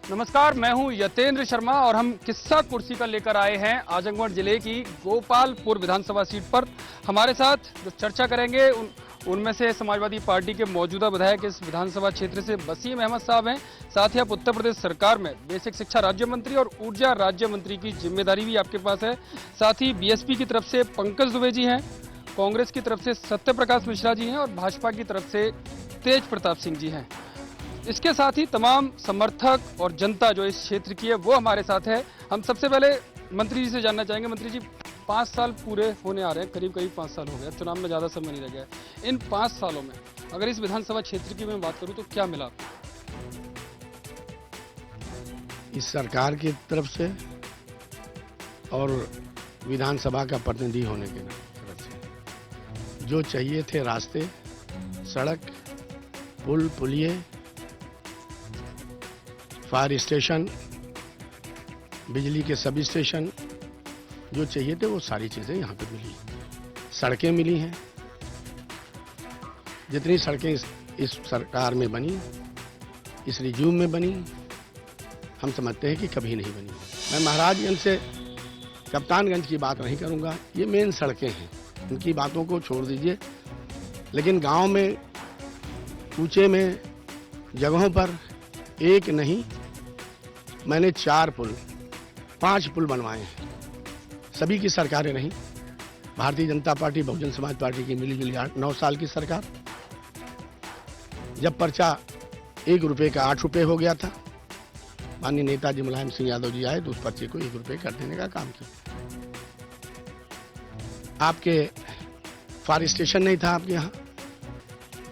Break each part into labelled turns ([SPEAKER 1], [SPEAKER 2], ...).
[SPEAKER 1] नमस्कार, मैं हूं यतेंद्र शर्मा और हम किस्सा कुर्सी का लेकर आए हैं आजमगढ़ जिले की गोपालपुर विधानसभा सीट पर। हमारे साथ जो चर्चा करेंगे उनमें से समाजवादी पार्टी के मौजूदा विधायक इस विधानसभा क्षेत्र से वसीम अहमद साहब हैं। साथ ही आप उत्तर प्रदेश सरकार में बेसिक शिक्षा राज्य मंत्री और ऊर्जा राज्य मंत्री की जिम्मेदारी भी आपके पास है। साथ ही बीएसपी की तरफ से पंकज दुबे जी हैं, कांग्रेस की तरफ से सत्य प्रकाश मिश्रा जी हैं और भाजपा की तरफ से तेज प्रताप सिंह जी हैं। इसके साथ ही तमाम समर्थक और जनता जो इस क्षेत्र की है वो हमारे साथ है। हम सबसे पहले मंत्री जी से जानना चाहेंगे। मंत्री जी, 5 साल पूरे होने आ रहे हैं, करीब 5 साल हो गए, चुनाव में ज़्यादा समय नहीं रह गया है। इन 5 सालों में अगर इस विधानसभा क्षेत्र की मैं बात करूं तो क्या मिला आपको?
[SPEAKER 2] इस सरकार की तरफ से और विधानसभा का प्रतिनिधि होने के तरफ से जो चाहिए थे रास्ते, सड़क, पुल, पुलिये, फायर स्टेशन, बिजली के सभी स्टेशन जो चाहिए थे वो सारी चीज़ें यहाँ पे मिली। सड़कें मिली हैं, जितनी सड़कें इस सरकार में बनी, इस रिज्यूम में बनी, हम समझते हैं कि कभी नहीं बनी। मैं महाराजगंज से कप्तानगंज की बात नहीं करूँगा, ये मेन सड़कें हैं, उनकी बातों को छोड़ दीजिए। लेकिन गांव में, कूचे में, जगहों पर एक नहीं, मैंने 4 पुल, 5 पुल बनवाए हैं। सभी की सरकारें नहीं, भारतीय जनता पार्टी, बहुजन समाज पार्टी की मिलीजुली 8-9 साल की सरकार। जब पर्चा 1 रुपये का 8 रुपये हो गया था, माननीय नेताजी मुलायम सिंह यादव जी आए तो उस पर्चे को 1 रुपये कर देने का काम किया। आपके फायर स्टेशन नहीं था आपके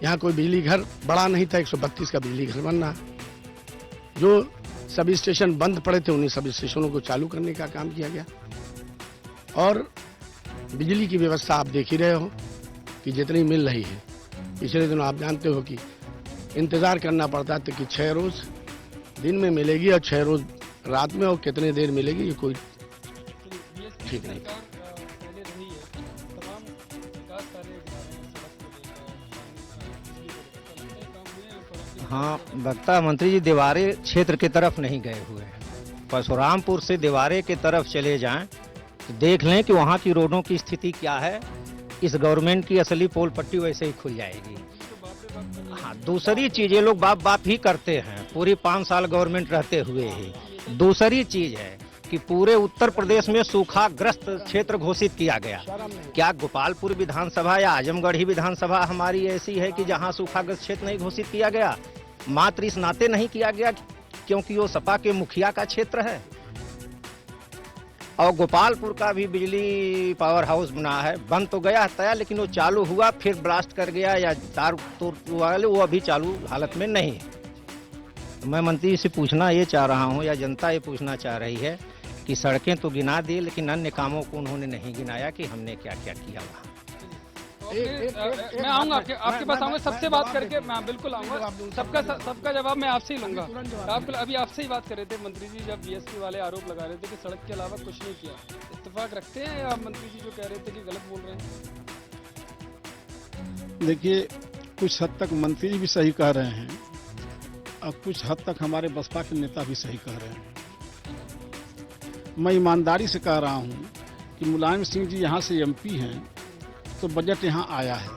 [SPEAKER 2] यहाँ कोई बिजली घर बड़ा नहीं था, 132 का बिजली घर बनना। जो सभी स्टेशन बंद पड़े थे उन्हीं सभी स्टेशनों को चालू करने का काम किया गया। और बिजली की व्यवस्था आप देख ही रहे हो कि जितनी मिल रही है। पिछले दिनों आप जानते हो कि इंतज़ार करना पड़ता था कि 6 रोज़ दिन में मिलेगी और 6 रोज़ रात में, और कितने देर मिलेगी ये कोई ठीक नहीं।
[SPEAKER 3] हाँ, लगता है मंत्री जी दीवारे क्षेत्र की तरफ नहीं गए हुए हैं। परशुरामपुर से दीवारे की तरफ चले जाएं तो देख लें कि वहाँ की रोडों की स्थिति क्या है। इस गवर्नमेंट की असली पोल पट्टी वैसे ही खुल जाएगी। हाँ, दूसरी चीज़ ये लोग बाप ही करते हैं पूरी 5 साल गवर्नमेंट रहते हुए ही। दूसरी चीज़ है कि पूरे उत्तर प्रदेश में सूखाग्रस्त क्षेत्र घोषित किया गया। क्या गोपालपुर विधानसभा या आजमगढ़ ही विधानसभा हमारी ऐसी है कि जहां सूखाग्रस्त क्षेत्र नहीं घोषित किया गया? मात्र इस नाते नहीं किया गया क्योंकि वो सपा के मुखिया का क्षेत्र है। और गोपालपुर का भी बिजली पावर हाउस बना है, बंद तो गया था लेकिन वो चालू हुआ, फिर ब्लास्ट कर गया या तार तोड़ वाले, वो अभी चालू हालत में नहीं है। तो मैं मंत्री से पूछना ये चाह रहा हूँ, या जनता ये पूछना चाह रही है कि सड़कें तो गिना दी लेकिन अन्य कामों को उन्होंने नहीं गिनाया कि हमने क्या क्या किया वहाँ।
[SPEAKER 1] मैं आऊंगा आपके पास आऊंगा, सबसे बात करके मैं बिल्कुल आऊंगा। सबका जवाब मैं आपसे ही लूंगा। आप अभी आपसे ही बात कर रहे थे मंत्री जी, जब बीएसपी वाले आरोप लगा रहे थे कि सड़क के अलावा कुछ नहीं किया, इत्तेफाक रखते हैं या मंत्री जी जो कह रहे थे कि गलत बोल रहे हैं?
[SPEAKER 4] देखिए, कुछ हद तक मंत्री जी भी सही कह रहे हैं और कुछ हद तक हमारे बसपा के नेता भी सही कह रहे हैं। मैं ईमानदारी से कह रहा हूँ कि मुलायम सिंह जी यहाँ से एमपी हैं तो बजट यहाँ आया है,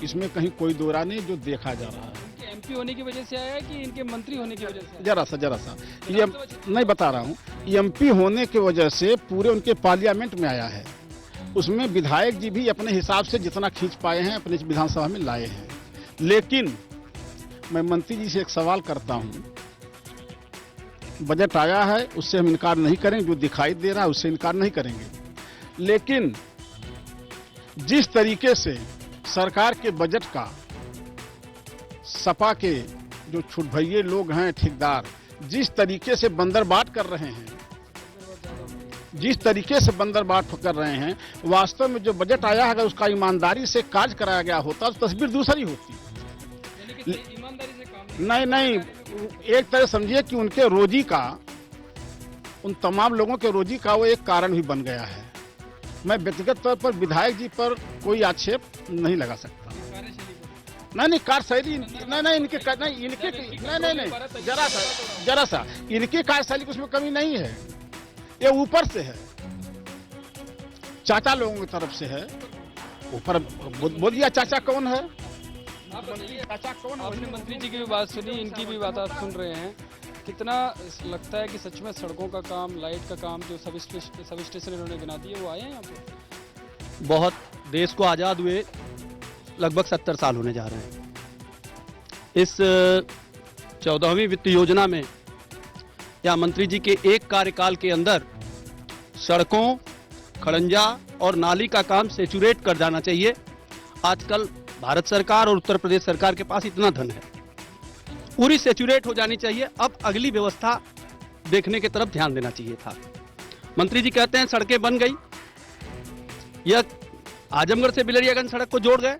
[SPEAKER 4] इसमें कहीं कोई दो राय नहीं। जो देखा जा रहा है
[SPEAKER 1] इनके एमपी होने की वजह से आया है कि इनके मंत्री होने की वजह से?
[SPEAKER 4] जरा सा ये नहीं बता रहा हूँ। एमपी होने की वजह से पूरे उनके पार्लियामेंट में आया है, उसमें विधायक जी भी अपने हिसाब से जितना खींच पाए हैं अपने विधानसभा में लाए हैं। लेकिन मैं मंत्री जी से एक सवाल करता हूँ, बजट आया है उससे हम इनकार नहीं करेंगे, जो दिखाई दे रहा है उससे इनकार नहीं करेंगे। लेकिन जिस तरीके से सरकार के बजट का सपा के जो छुटभइये लोग हैं, ठेकेदार, जिस तरीके से बंदरबाट कर रहे हैं, वास्तव में जो बजट आया है अगर उसका ईमानदारी से कार्य कराया गया होता तो तस्वीर दूसरी होती। नहीं, एक तरह समझिए कि उनके रोजी का, उन तमाम लोगों के रोजी का वो एक कारण भी बन गया है। मैं व्यक्तिगत तौर पर विधायक जी पर कोई आक्षेप नहीं लगा सकता। नहीं कार्यशैली नहीं इनके नहीं जरा सा इनकी कार्यशैली की उसमें कमी नहीं है, ये ऊपर से है, चाचा लोगों की तरफ से है। ऊपर बोलिए चाचा कौन है? चाचा कौन?
[SPEAKER 1] आपने मंत्री जी की भी बात सुनी, इनकी भी बात आप सुन रहे हैं। कितना लगता है कि सच में सड़कों का काम, लाइट का काम, जो सब स्टेशन इन्होंने गिना दिए, वो आए हैं यहाँ पे?
[SPEAKER 5] बहुत, देश को आज़ाद हुए लगभग 70 साल होने जा रहे हैं। इस 14वीं वित्त योजना में या मंत्री जी के एक कार्यकाल के अंदर सड़कों, खड़ंजा और नाली का काम सेचुरेट कर जाना चाहिए। आजकल भारत सरकार और उत्तर प्रदेश सरकार के पास इतना धन है, पूरी सेचुरेट हो जानी चाहिए। अब अगली व्यवस्था देखने की तरफ ध्यान देना चाहिए था। मंत्री जी कहते हैं सड़कें बन गई, यह आजमगढ़ से बिलरियागंज सड़क को जोड़ गए।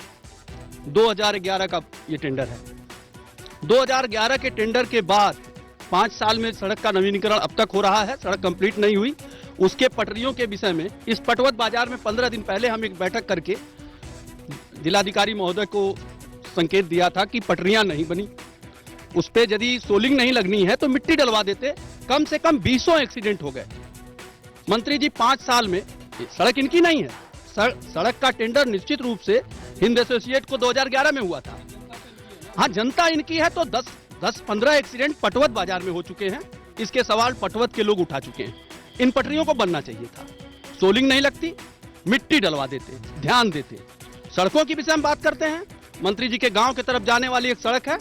[SPEAKER 5] 2011 का ये टेंडर है। 2011 के टेंडर के बाद 5 साल में सड़क का नवीनीकरण अब तक हो रहा है, सड़क कंप्लीट नहीं हुई। उसके पटरियों के विषय में इस पटवत बाजार में 15 दिन पहले हम एक बैठक करके जिलाधिकारी महोदय को संकेत दिया था कि पटरियां नहीं बनी, उस पे यदि सोलिंग नहीं लगनी है तो मिट्टी डलवा देते। कम से कम 20 एक्सीडेंट हो गए। मंत्री जी 5 साल में, सड़क इनकी नहीं है, सड़क का टेंडर निश्चित रूप से हिंद एसोसिएट को 2011 में हुआ था। हाँ, जनता इनकी है तो 10-15 एक्सीडेंट पटवत बाजार में हो चुके हैं। इसके सवाल पटवत के लोग उठा चुके हैं। इन पटरियों को बनना चाहिए था, सोलिंग नहीं लगती, मिट्टी डलवा देते, ध्यान देते। सड़कों की विषय में बात करते हैं। मंत्री जी के गांव की तरफ जाने वाली एक सड़क है,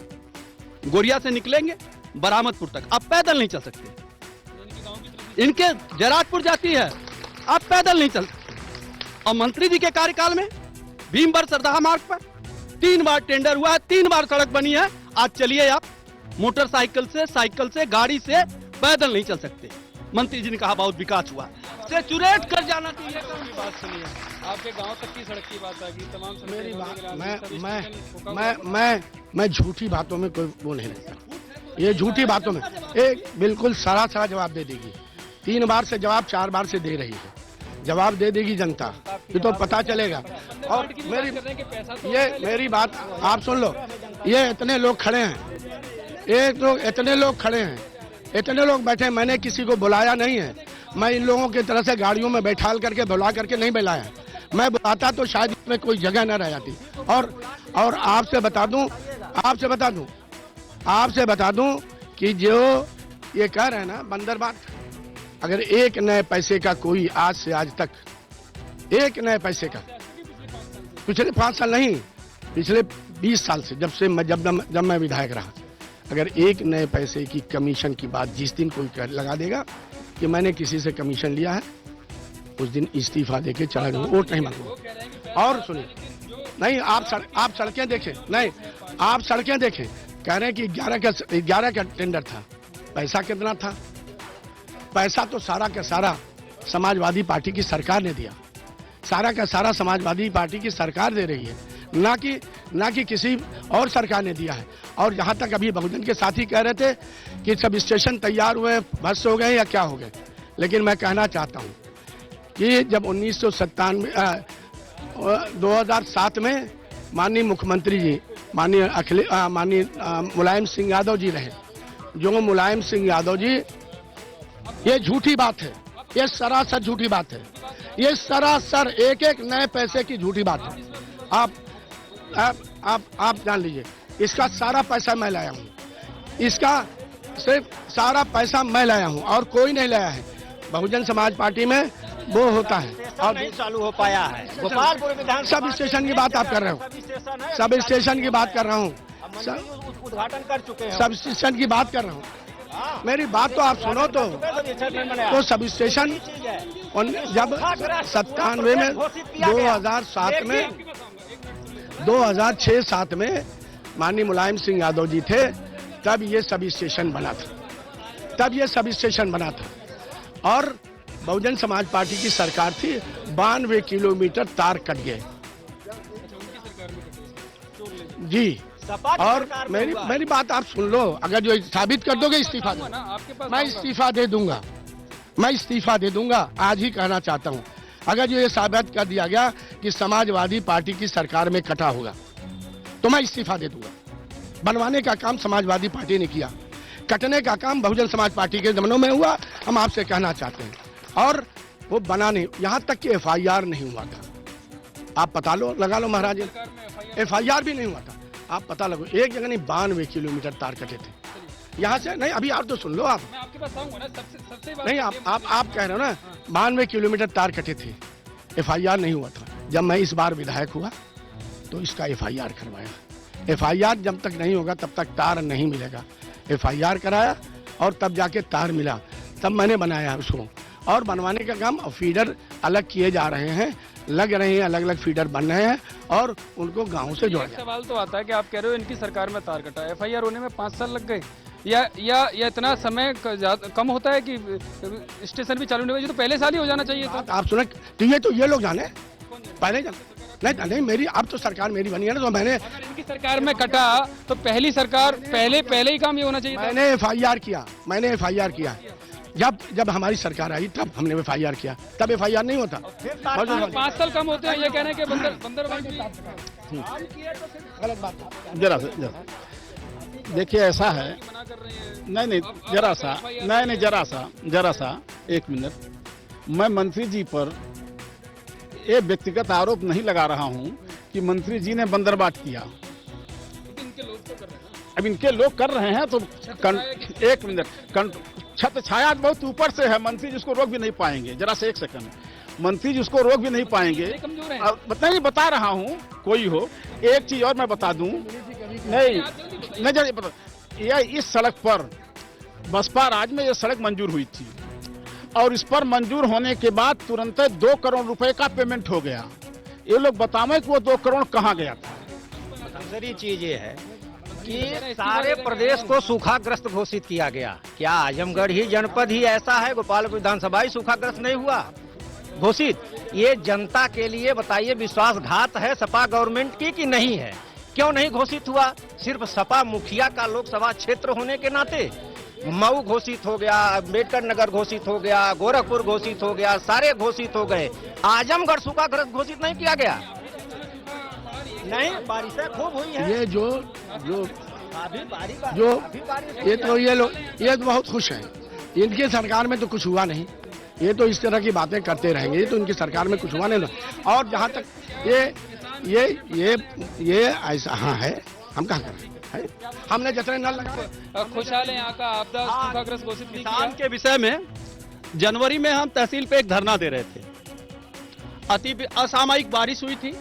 [SPEAKER 5] गोरिया से निकलेंगे बरामदपुर तक, आप पैदल नहीं चल सकते। इनके जराटपुर जाती है, आप पैदल नहीं चल। और मंत्री जी के कार्यकाल में भीमबर सरदाहा मार्ग पर 3 बार टेंडर हुआ है, 3 बार सड़क बनी है। आज चलिए आप मोटरसाइकिल से, साइकिल से, गाड़ी से, पैदल नहीं चल सकते। मंत्री जी ने कहा बहुत विकास हुआ, सेचुरेट कर जाना चाहिए।
[SPEAKER 1] बात सुनिए, आपके गांव तक की सड़क की बात आ गई, तमाम
[SPEAKER 2] मेरी बात, मैं झूठी बातों में कोई वो नहीं रहता। ये झूठी बातों में एक बिल्कुल सरासर जवाब दे देगी। 3 बार से जवाब 4 बार से दे रही है, जवाब दे देगी जनता, ये तो पता चलेगा। और मेरी बात आप सुन लो, ये इतने लोग खड़े हैं, इतने लोग खड़े हैं, इतने लोग बैठे, मैंने किसी को बुलाया नहीं है। मैं इन लोगों की तरह से गाड़ियों में बैठाल करके बुला करके नहीं बुलाया। मैं बुलाता तो शायद इसमें कोई जगह न रह जाती। और आपसे बता दूं कि जो ये कह रहे हैं ना बंदर बात, अगर एक नए पैसे का कोई आज से आज तक, एक नए पैसे का, पिछले 5 साल नहीं, पिछले 20 साल से जब मैं विधायक रहा, अगर एक नए पैसे की कमीशन की बात जिस दिन कोई लगा देगा कि मैंने किसी से कमीशन लिया है, उस दिन इस्तीफा देके चला जाऊंगा, वोट नहीं मांगूंगा। और सुनिए, नहीं आप सड़कें देखें, नहीं आप सड़कें देखें, कह रहे हैं कि 11 का टेंडर था, पैसा कितना था? पैसा तो सारा का सारा समाजवादी पार्टी की सरकार ने दिया, सारा का सारा समाजवादी पार्टी की सरकार दे रही है, ना कि किसी और सरकार ने दिया है। और जहां तक अभी बहुजन के साथी कह रहे थे कि सब स्टेशन तैयार हुए, बस हो गए या क्या हो गए, लेकिन मैं कहना चाहता हूं कि जब 2007 में माननीय मुख्यमंत्री जी, माननीय मुलायम सिंह यादव जी रहे, जो मुलायम सिंह यादव जी, ये झूठी बात है, ये सरासर झूठी बात है, ये सरासर एक नए पैसे की झूठी बात है। आप जान लीजिए, इसका सारा पैसा मैं लाया हूँ, इसका सिर्फ सारा पैसा मैं लाया हूँ और कोई नहीं लाया है। बहुजन समाज पार्टी में वो होता है और
[SPEAKER 3] नहीं चालू हो पाया है। गोपालपुर विधानसभा
[SPEAKER 2] सब स्टेशन की बात आप कर रहे हो, सब स्टेशन की बात कर रहा हूँ,
[SPEAKER 3] उद्घाटन कर चुके हैं,
[SPEAKER 2] सब स्टेशन की बात कर रहा हूँ। मेरी बात तो आप सुनो तो सब स्टेशन जब 97 में 2007 में 2006-07 में माननीय मुलायम सिंह यादव जी थे, तब ये सब स्टेशन बना था, और बहुजन समाज पार्टी की सरकार थी, 92 किलोमीटर तार कट गए जी। और मेरी बात आप सुन लो, अगर जो साबित कर दोगे इस्तीफा दो, मैं इस्तीफा दे दूंगा, आज ही कहना चाहता हूं। अगर जो ये साबित कर दिया गया कि समाजवादी पार्टी की सरकार में कटा होगा, तो मैं इस्तीफा दे दूंगा। बनवाने का काम समाजवादी पार्टी ने किया, कटने का काम बहुजन समाज पार्टी के जमानों में हुआ। हम आपसे कहना चाहते हैं, और वो बना नहीं, यहाँ तक कि FIR नहीं हुआ था। आप पता लो, लगा लो महाराज, FIR भी नहीं हुआ था। आप पता लगो, एक जगह नहीं 92 किलोमीटर तार कटे थे यहाँ से। नहीं, अभी आप तो सुन लो, आप
[SPEAKER 1] मैं आपके पास आऊंगा ना, सबसे
[SPEAKER 2] नहीं, आप कह रहे हो ना 92 किलोमीटर तार कटे थे, FIR नहीं हुआ था। जब मैं इस बार विधायक हुआ तो इसका FIR करवाया। FIR जब तक नहीं होगा तब तक तार नहीं मिलेगा। FIR कराया और तब जाके तार मिला, तब मैंने बनाया उसको। और बनवाने का काम, फीडर अलग किए जा रहे हैं, लग रहे हैं, अलग अलग फीडर बन रहे हैं और उनको गांव से जोड़ा जाए।
[SPEAKER 1] सवाल तो आता है कि आप कह रहे हो इनकी सरकार में तार कटा, FIR होने में 5 साल लग गए, या इतना समय कम होता है कि स्टेशन भी चालू नहीं हुआ? ये तो पहले साल ही हो जाना चाहिए था।
[SPEAKER 2] आप सुने, तो ये लोग जाने पहले नहीं, मेरी अब तो सरकार मेरी बनी है ना, तो मैंने,
[SPEAKER 1] अगर इनकी सरकार में कटा तो पहली सरकार पहले ही काम ये होना चाहिए था।
[SPEAKER 2] मैंने FIR किया। जब हमारी सरकार आई तब हमने FIR किया, तब FIR नहीं होता।
[SPEAKER 1] 5 साल कम होते हैं, ये कहने के बंदरबांटी
[SPEAKER 2] गलत बात।
[SPEAKER 4] जरा देखिए, ऐसा है,
[SPEAKER 1] मना कर रहे हैं।
[SPEAKER 4] नहीं, जरा सा एक मिनट। मैं मंत्री जी पर ये व्यक्तिगत आरोप नहीं लगा रहा हूं कि मंत्री जी ने बंदरबाट किया।
[SPEAKER 1] इनके लोग तो कर रहे हैं।
[SPEAKER 4] अब इनके लोग कर रहे हैं तो एक मिनट, छत छाया बहुत ऊपर से है, मंत्री जी उसको रोक भी नहीं पाएंगे। जरा से एक सेकंड, मंत्री जी उसको रोक भी नहीं पाएंगे।
[SPEAKER 1] कमजोर है।
[SPEAKER 4] नहीं, बता रहा हूँ, कोई हो। एक चीज और मैं बता दूं, नहीं जरा बता, ये इस सड़क पर बसपा राज में ये सड़क मंजूर हुई थी और इस पर मंजूर होने के बाद तुरंत 2 करोड़ रुपए का पेमेंट हो गया। ये लोग बतावें कि वो 2 करोड़ कहाँ गया था।
[SPEAKER 3] दूसरी चीज ये है कि सारे प्रदेश को सूखाग्रस्त घोषित किया गया। क्या आजमगढ़ ही जनपद ही ऐसा है, गोपालपुर विधानसभा ही सूखाग्रस्त नहीं हुआ घोषित? ये जनता के लिए बताइए विश्वासघात है सपा गवर्नमेंट की कि नहीं है? क्यों नहीं घोषित हुआ? सिर्फ सपा मुखिया का लोकसभा क्षेत्र होने के नाते मऊ घोषित हो गया, अम्बेडकर नगर घोषित हो गया, गोरखपुर घोषित हो गया, सारे घोषित हो गए। आजमगढ़ सूखाग्रस्त घोषित नहीं किया गया। नहीं, बारिशें खूब हुई है।
[SPEAKER 2] ये जो
[SPEAKER 3] अभी बारिश
[SPEAKER 2] ये तो बहुत खुश हैं। इनकी सरकार में तो कुछ हुआ नहीं, ये तो इस तरह की बातें करते रहेंगे। ये तो इनकी सरकार में कुछ हुआ नहीं। और जहाँ तक ये ऐसा हाँ है, हम कहाँ कर रहे हैं? हमने जितने नल लगाए।
[SPEAKER 1] खुशहाल है यहाँ का, आपदा सूखाग्रस्त घोषित नहीं
[SPEAKER 5] किसान
[SPEAKER 1] किया।
[SPEAKER 5] के विषय में जनवरी में हम तहसील पे एक धरना दे रहे थे। अति असामयिक बारिश हुई थी,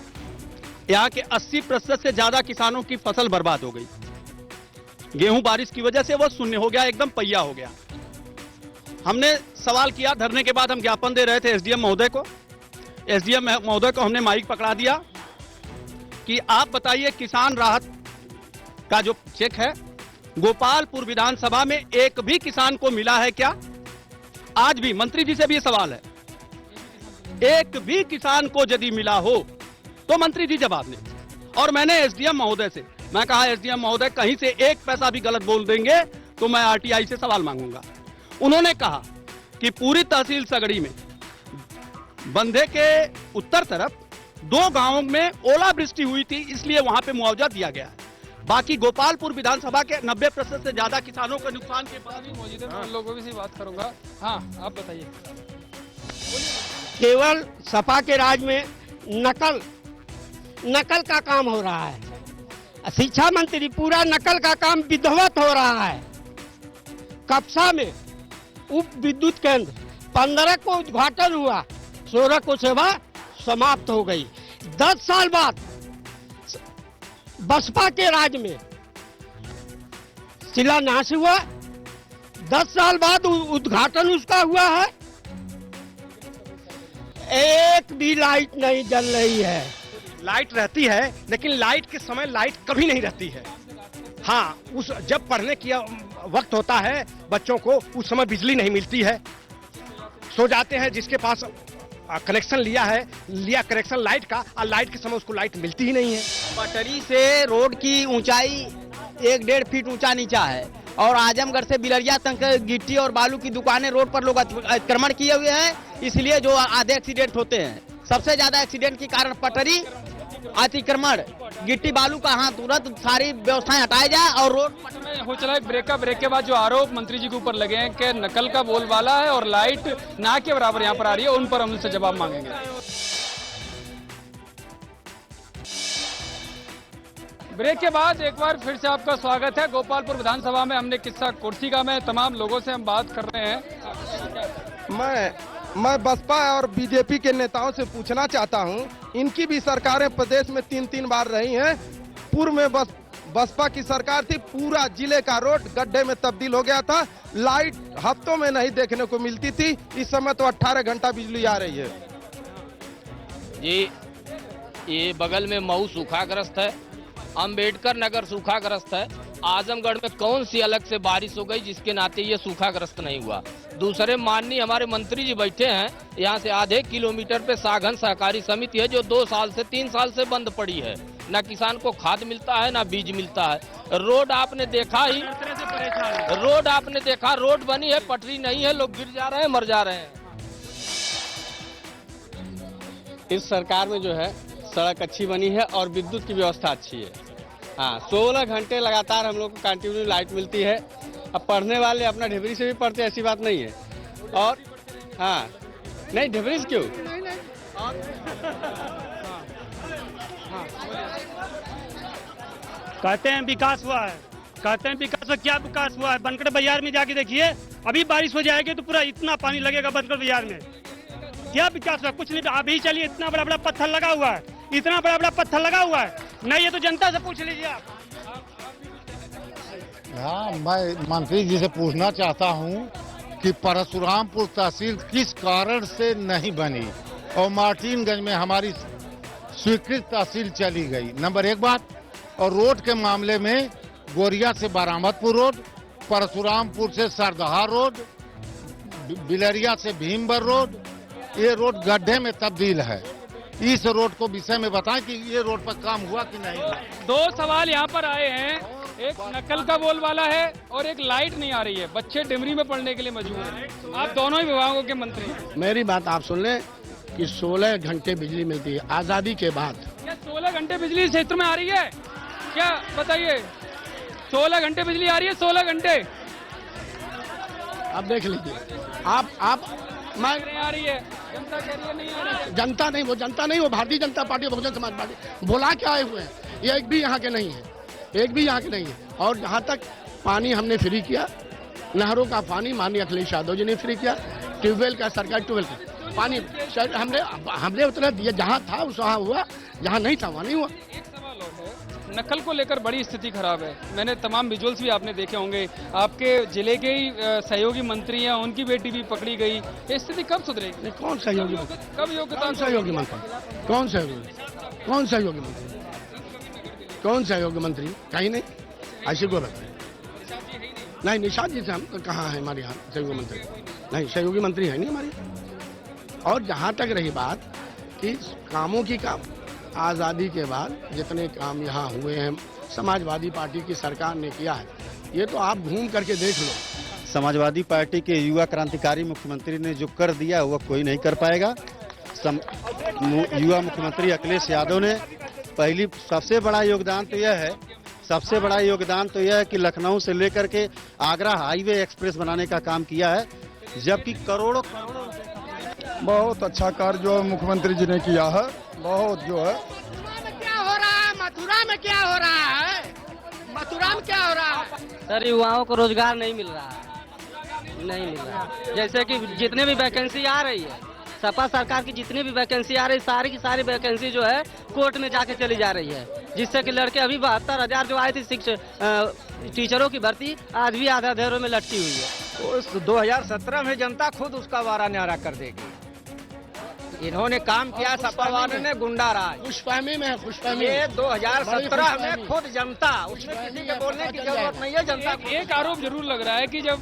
[SPEAKER 5] यहाँ के 80% से ज्यादा किसानों की फसल बर्बाद हो गई। गेहूं बारिश की वजह से वो शून्य हो गया, एकदम पहिया हो गया। हमने सवाल किया, धरने के बाद हम ज्ञापन दे रहे थे एसडीएम महोदय को। एसडीएम महोदय को हमने माइक पकड़ा दिया कि आप बताइए, किसान राहत का जो चेक है गोपालपुर विधानसभा में एक भी किसान को मिला है क्या? आज भी मंत्री जी से भी ये सवाल है, एक भी किसान को यदि मिला हो तो मंत्री जी जवाब दें। और मैंने एसडीएम महोदय से मैं कहा, एसडीएम महोदय कहीं से 1 पैसा भी गलत बोल देंगे तो मैं आरटीआई से सवाल मांगूंगा। उन्होंने कहा कि पूरी तहसील सगड़ी में बंधे के उत्तर तरफ 2 गांवों में ओलावृष्टि हुई थी, इसलिए वहां पे मुआवजा दिया गया है। बाकी गोपालपुर विधानसभा के 90% से ज्यादा किसानों को नुकसान के बाद
[SPEAKER 1] भी मौजूद है, मैं उन लोगों से बात करूंगा। हाँ, आप बताइए।
[SPEAKER 6] केवल सपा के राज में नकल का काम हो रहा है। शिक्षा मंत्री पूरा नकल का काम विधिवत हो रहा है। कपसा में उप विद्युत केंद्र 15 को उद्घाटन हुआ, 16 को सेवा समाप्त हो गई। 10 साल बाद बसपा के राज में शिलान्यास हुआ, 10 साल बाद उद्घाटन उसका हुआ है। एक भी लाइट नहीं जल रही है।
[SPEAKER 7] लाइट रहती है, लेकिन लाइट के समय लाइट कभी नहीं रहती है। हाँ, उस जब पढ़ने की वक्त होता है बच्चों को, उस समय बिजली नहीं मिलती है, सो जाते हैं। जिसके पास कनेक्शन लिया कनेक्शन लाइट का, और लाइट के समय उसको लाइट मिलती ही नहीं है।
[SPEAKER 8] पटरी से रोड की ऊंचाई 1-1.5 फीट ऊंचा नीचा है और आजमगढ़ से बिलरिया तक गिट्टी और बालू की दुकानें रोड पर लोग अतिक्रमण किए हुए हैं, इसलिए जो आधे एक्सीडेंट होते हैं। सबसे ज्यादा एक्सीडेंट के कारण पटरी अतिक्रमण, गिट्टी बालू का हाँ तुरंत सारी व्यवस्थाएं हटाई जाए और रोड
[SPEAKER 1] हो चला एक ब्रेक के बाद जो आरोप मंत्री जी के ऊपर लगे हैं कि नकल का बोलबाला है और लाइट ना के बराबर यहाँ पर आ रही है, उन पर हम उनसे जवाब मांगेंगे। ब्रेक के बाद एक बार फिर से आपका स्वागत है। गोपालपुर विधानसभा में हमने किस्सा कुर्सी का में तमाम लोगों से हम बात कर रहे हैं।
[SPEAKER 9] मैं बसपा और बीजेपी के नेताओं से पूछना चाहता हूं, इनकी भी सरकारें प्रदेश में 3-3 बार रही हैं। पूर्व में बसपा की सरकार थी, पूरा जिले का रोड गड्ढे में तब्दील हो गया था, लाइट हफ्तों में नहीं देखने को मिलती थी। इस समय तो 18 घंटा बिजली आ रही है।
[SPEAKER 10] जी, ये बगल में मऊ सूखाग्रस्त है, अंबेडकर नगर सूखाग्रस्त है। आजमगढ़ में कौन सी अलग से बारिश हो गई जिसके नाते ये सूखाग्रस्त नहीं हुआ। दूसरे माननीय हमारे मंत्री जी बैठे हैं, यहाँ से आधे किलोमीटर पे साघन सहकारी समिति है जो 2 साल से 3 साल से बंद पड़ी है। ना किसान को खाद मिलता है ना बीज मिलता है। रोड आपने देखा ही, रोड बनी है, पटरी नहीं है, लोग गिर जा रहे हैं, मर जा रहे हैं।
[SPEAKER 5] इस सरकार में जो है सड़क अच्छी बनी है और विद्युत की व्यवस्था अच्छी है। हाँ, 16 घंटे लगातार हम लोग को कंटिन्यू लाइट मिलती है। अब पढ़ने वाले अपना ढेबरी से भी पढ़ते, ऐसी बात नहीं है। और हाँ, नहीं ढेबरी से क्यों?
[SPEAKER 6] कहते हैं विकास हुआ है, कहते हैं विकास हुआ, क्या विकास हुआ है? बनकर बाजार में जाके देखिए, अभी बारिश हो जाएगी तो पूरा इतना पानी लगेगा बनकर बाजार में। क्या विकास हुआ? कुछ नहीं। अभी चलिए, इतना बड़ा बड़ा पत्थर लगा हुआ है, इतना बड़ा बड़ा पत्थर लगा हुआ है। नहीं, ये तो जनता से पूछ लीजिए आप।
[SPEAKER 11] हाँ, मैं मंत्री जी से पूछना चाहता हूँ कि परशुरामपुर तहसील किस कारण से नहीं बनी और मार्टिनगंज में हमारी स्वीकृत तहसील चली गई, नंबर 1 बात। और रोड के मामले में गोरिया से बरामदपुर रोड, परशुरामपुर से सरदहा रोड, बिलरिया से भीमबर रोड, ये रोड गड्ढे में तब्दील है। इस रोड को विषय में बताएं कि ये रोड पर काम हुआ कि नहीं।
[SPEAKER 1] 2 सवाल यहाँ पर आए हैं, एक नकल का बोलबाला है और एक लाइट नहीं आ रही है। बच्चे डिमरी में पढ़ने के लिए मजबूर हैं। आप दोनों ही विभागों के मंत्री हैं।
[SPEAKER 2] मेरी बात आप सुन लें कि 16 घंटे बिजली मिलती है आज़ादी के बाद।
[SPEAKER 1] क्या 16 घंटे बिजली इस क्षेत्र में आ रही है? क्या बताइए, 16 घंटे बिजली आ रही है? 16 घंटे
[SPEAKER 2] आप देख लीजिए। आप मैं
[SPEAKER 1] आ रही है, जनता कह रही है नहीं आ रही है।
[SPEAKER 2] जनता नहीं, वो जनता नहीं, वो भारतीय जनता पार्टी, बहुजन समाज पार्टी बोला के आए हुए हैं। ये एक भी यहाँ के नहीं है, एक भी यहाँ के नहीं है। और जहाँ तक पानी हमने फ्री किया, नहरों का पानी माननीय अखिलेश यादव जी ने फ्री किया, ट्यूबवेल का, सरकारी ट्यूबवेल का पानी हमने उतना दिया। जहाँ था उस वहाँ हुआ, जहाँ नहीं था वहाँ नहीं हुआ।
[SPEAKER 1] एक सवाल और है, नकल को लेकर बड़ी स्थिति खराब है। मैंने तमाम विजुअल्स भी आपने देखे होंगे। आपके जिले के ही सहयोगी मंत्री हैं, उनकी बेटी भी पकड़ी गई। ये स्थिति कब सुधरेगी?
[SPEAKER 2] कौन सहयोगी?
[SPEAKER 1] कब योग्यता?
[SPEAKER 2] कौन सहयोगी मंत्री? कौन सहयोगी? कौन सहयोगी मंत्री? कौन सहयोगी मंत्री? कहीं नहीं। ऐसी को नहीं, निषाद जी से हम कहाँ है हमारे यहाँ सहयोगी मंत्री? नहीं, सहयोगी मंत्री है नहीं हमारी। और जहाँ तक रही बात कि कामों की, काम आज़ादी के बाद जितने काम यहाँ हुए हैं समाजवादी पार्टी की सरकार ने किया है, ये तो आप घूम करके देख लो।
[SPEAKER 12] समाजवादी पार्टी के युवा क्रांतिकारी मुख्यमंत्री ने जो कर दिया वह कोई नहीं कर पाएगा। युवा मुख्यमंत्री अखिलेश यादव ने सबसे बड़ा योगदान तो यह है कि लखनऊ से लेकर के आगरा हाईवे एक्सप्रेस बनाने का काम किया है, जबकि करोड़ों
[SPEAKER 4] बहुत अच्छा कार्य जो मुख्यमंत्री जी ने किया है। बहुत जो है
[SPEAKER 6] क्या हो रहा है मथुरा में? क्या हो रहा है मथुरा में? क्या हो रहा है?
[SPEAKER 8] सर, युवाओं को रोजगार नहीं मिल रहा है, नहीं मिल रहा है। जैसे कि जितने भी वैकेंसी आ रही है, सपा सरकार की जितनी भी वैकेंसी आ रही है, सारी की सारी वैकेंसी जो है कोर्ट में जाके चली जा रही है, जिससे कि लड़के अभी 72,000 जो आए थे टीचरों की भर्ती आज भी आधा अधेरों में लटकी हुई है।
[SPEAKER 3] उस 2017 में जनता खुद उसका वारा न्यारा कर देगी। इन्होंने काम किया, सपा वालों ने गुंडा राज।
[SPEAKER 2] खुशफहमी में है, खुशफहमी।
[SPEAKER 3] ये 2017 में खुद जनता, उसमें किसी के बोलने की जरूरत नहीं है। जनता
[SPEAKER 1] एक आरोप जरूर लग रहा है कि जब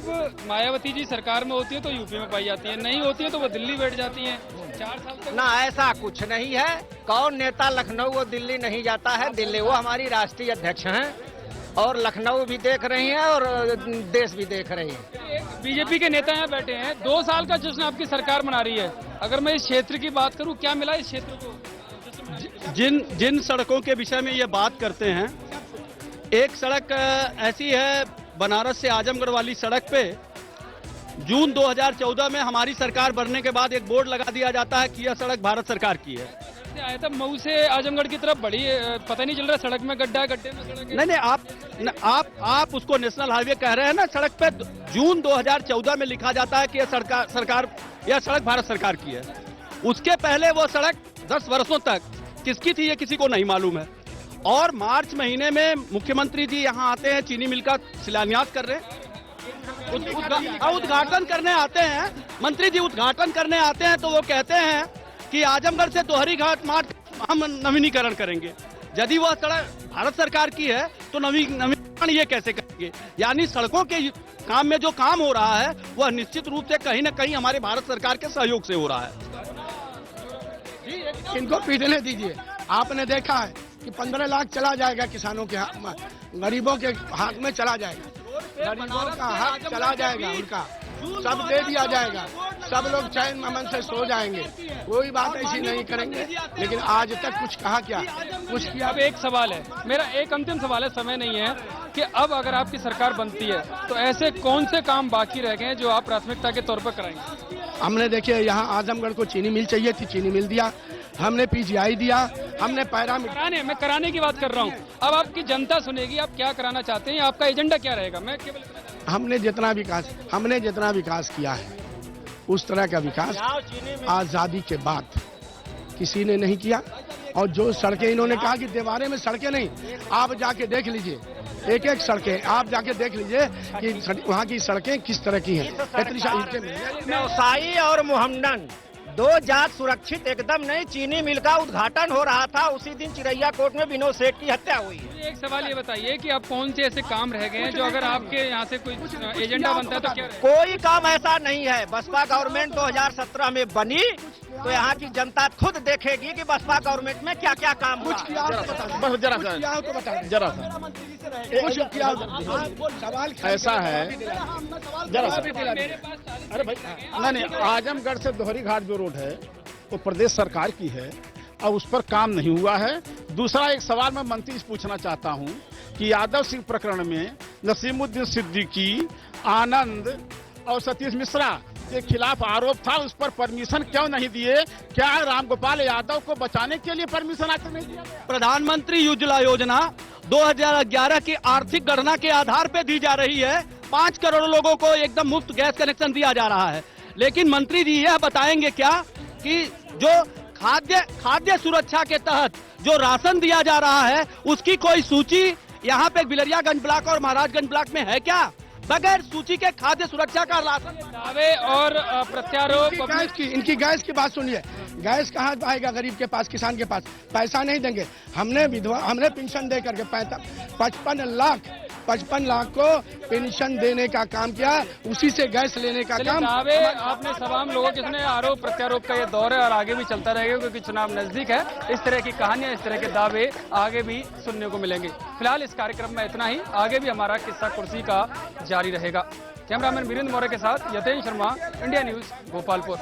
[SPEAKER 1] मायावती जी सरकार में होती है तो यूपी में पाई जाती है, नहीं होती है तो वो दिल्ली बैठ जाती है। 4 साल तक
[SPEAKER 3] ना, ऐसा कुछ नहीं है। कौन नेता लखनऊ वो दिल्ली नहीं जाता है? दिल्ली वो हमारी राष्ट्रीय अध्यक्ष हैं और लखनऊ भी देख रही हैं और देश भी देख रही है।
[SPEAKER 1] बीजेपी के नेता यहाँ बैठे हैं, 2 साल का जश्न आपकी सरकार मना रही है। अगर मैं इस क्षेत्र की बात करूं, क्या मिला इस क्षेत्र को?
[SPEAKER 5] जिन सड़कों के विषय में ये बात करते हैं, एक सड़क ऐसी है बनारस से आजमगढ़ वाली सड़क पे जून 2014 में हमारी सरकार बनने के बाद एक बोर्ड लगा दिया जाता है कि यह सड़क भारत सरकार की है।
[SPEAKER 1] आया था मऊ से आजमगढ़ की तरफ बड़ी पता नहीं चल रहा सड़क में गड्ढा है, गड्ढे में सड़क है।
[SPEAKER 5] नहीं, आप उसको नेशनल हाईवे कह रहे हैं ना। सड़क पे जून 2014 में लिखा जाता है कि यह सड़क भारत सरकार की है। उसके पहले वो सड़क 10 वर्षों तक किसकी थी ये किसी को नहीं मालूम है। और मार्च महीने में मुख्यमंत्री जी यहाँ आते हैं, चीनी मिल का शिलान्यास कर रहे हैं, उद्घाटन करने आते हैं। मंत्री जी उद्घाटन करने आते हैं तो वो कहते हैं कि आजमगढ़ से दोहरी घाट मार्ग हम नवीनीकरण करेंगे। यदि वह सड़क भारत सरकार की है तो नवीनीकरण ये कैसे करेंगे? यानी सड़कों के काम में जो काम हो रहा है वह निश्चित रूप से कहीं न कहीं हमारे भारत सरकार के सहयोग से हो रहा है।
[SPEAKER 2] इनको पीटने दीजिए। आपने देखा है कि 15 लाख चला जाएगा किसानों के हाथ, गरीबों के हाथ में चला जाएगा, गरीबों का हक चला जाएगा, उनका सब दे दिया जाएगा, सब लोग चैन अमन से सो जाएंगे, कोई बात ऐसी नहीं करेंगे। लेकिन आज तक कुछ कहा क्या, कुछ किया?
[SPEAKER 1] अब एक सवाल है, मेरा एक अंतिम सवाल है, समय नहीं है, कि अब अगर आपकी सरकार बनती है तो ऐसे कौन से काम बाकी रह गए हैं जो आप प्राथमिकता के तौर पर कराएंगे?
[SPEAKER 2] हमने देखिए यहाँ आजमगढ़ को चीनी मिल चाहिए थी, चीनी मिल दिया, हमने पीजीआई दिया, हमने
[SPEAKER 1] मैं कराने की बात कर रहा हूँ। अब आपकी जनता सुनेगी, आप क्या कराना चाहते हैं, आपका एजेंडा क्या रहेगा? मैं केवल
[SPEAKER 2] हमने जितना विकास किया है उस तरह का विकास आजादी के बाद किसी ने नहीं किया। और जो सड़कें इन्होंने कहा कि दीवारें में सड़कें नहीं, आप जाके देख लीजिए, एक एक सड़कें आप जाके देख लीजिए कि वहाँ की सड़कें किस तरह की हैं।
[SPEAKER 3] व्यवसायी और मोहम्मदन दो जात सुरक्षित एकदम नहीं। चीनी मिल का उद्घाटन हो रहा था, उसी दिन चिरैया कोर्ट में विनोद सेठ की हत्या हुई है।
[SPEAKER 1] एक सवाल ये बताइए कि अब कौन से ऐसे काम रह गए हैं जो अगर आपके यहाँ से कोई एजेंडा बनता है तो क्या?
[SPEAKER 3] कोई काम ऐसा नहीं है। बसपा गवर्नमेंट 2017 में बनी तो यहाँ की जनता खुद देखेगी कि बसपा गवर्नमेंट में क्या क्या काम हुआ।
[SPEAKER 4] जरा
[SPEAKER 2] सवाल
[SPEAKER 4] ऐसा है, अरे भाई नहीं, आजमगढ़ से दोहरी घाट जो रोड है वो प्रदेश सरकार की है और उस पर काम नहीं हुआ है। दूसरा एक सवाल मैं मंत्री से पूछना चाहता हूं कि यादव सिंह प्रकरण में नसीमुद्दीन सिद्दीकी, आनंद और सतीश मिश्रा के खिलाफ आरोप था, उस पर परमिशन क्यों नहीं दिए? क्या रामगोपाल यादव को बचाने के लिए परमिशन आज तक नहीं दिया?
[SPEAKER 5] प्रधानमंत्री उज्ज्वला योजना 2011 की आर्थिक गणना के आधार पर दी जा रही है। 5 करोड़ लोगों को एकदम मुफ्त गैस कनेक्शन दिया जा रहा है। लेकिन मंत्री जी यह बताएंगे क्या कि जो खाद्य सुरक्षा के तहत जो राशन दिया जा रहा है उसकी कोई सूची यहाँ पे बिलरियागंज ब्लॉक और महाराजगंज ब्लॉक में है क्या? बगैर सूची के खाद्य सुरक्षा का राशन
[SPEAKER 1] दावे और प्रत्यारोप।
[SPEAKER 2] इनकी गैस की बात सुनिए, गैस कहाँ आएगा गरीब के पास, किसान के पास? पैसा नहीं देंगे। हमने पेंशन दे करके 55 लाख को पेंशन देने का काम किया, उसी से गैस लेने का काम।
[SPEAKER 1] दावे आपने तमाम लोगों के सुने, आरोप प्रत्यारोप का ये दौर है और आगे भी चलता रहेगा क्योंकि चुनाव नजदीक है। इस तरह की कहानियां, इस तरह के दावे आगे भी सुनने को मिलेंगे। फिलहाल इस कार्यक्रम में इतना ही, आगे भी हमारा किस्सा कुर्सी का जारी रहेगा। कैमरामैन वीरेंद्र मौर्य के साथ यतेन शर्मा, इंडिया न्यूज, गोपालपुर।